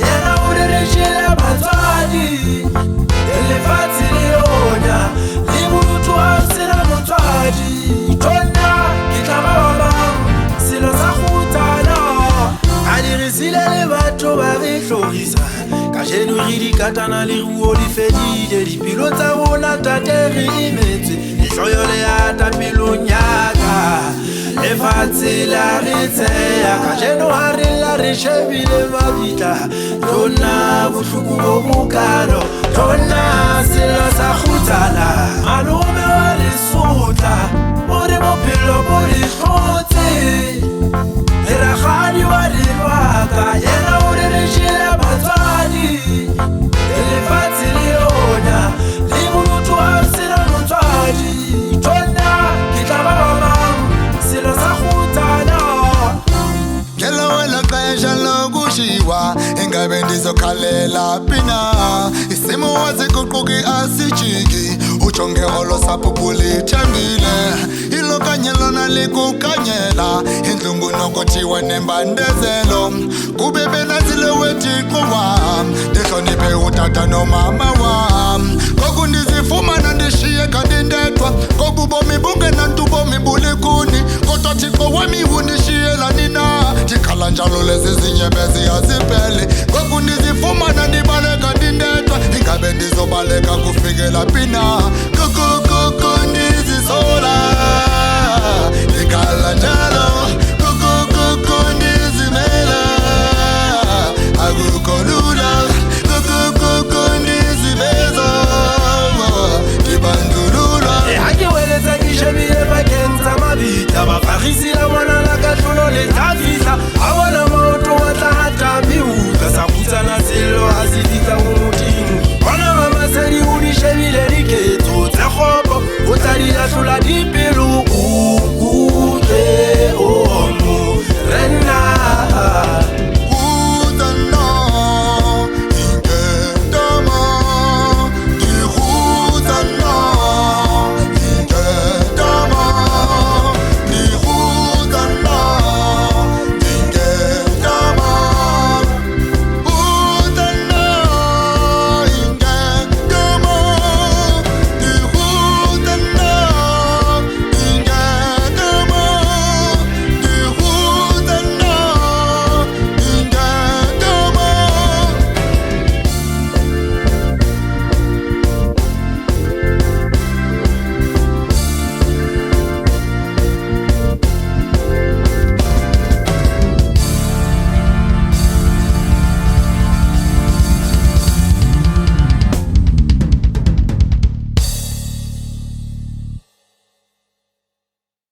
yena o re reshile batswadi lefatshe le lona le motho a sena motswadi tonna ke tla ba bang selo sa khutsana a dirisile le batho ba re hlorisa ka jeno re di katana le ruo di fedile dipilo tsa rona tate re imetse lehloyo le ata pelong ya ka lefatshe la re tseya ka jeno ha re la re shebile mabitla tonna bohloko bo bokalo tonna selo sa khutsana malome wa Lesotho o re bophelo bo re hlotse Rakgadi wa lelwaka yena o re reshile batswadi lefatshe le lona le motho a sena motswadi tonna ke tla ba bang selo sa khutsana ngelo wena xesha lokushiwa ingabe ndizokhalela phina isimo waziguquki asijiki ujonge olo sapho bulithembile ilokanye lona likukanyela indlungu nokuthiwa nembandezelo kube benazile wethixo wam ndihloniphe utata nomama wam ngoku ndizifumana ndishiye kanti ndedwa ngoku bomi bungenantu bomi bulikuni kodwa thixo wami undishiyela nina ndikhala njalo lezi zinyembezi azipheli ngoku ndizifumana ndibaleka ndindedwa ingabe ndizobaleka kufikela phina kukukuku ndizisola ndikhala njalo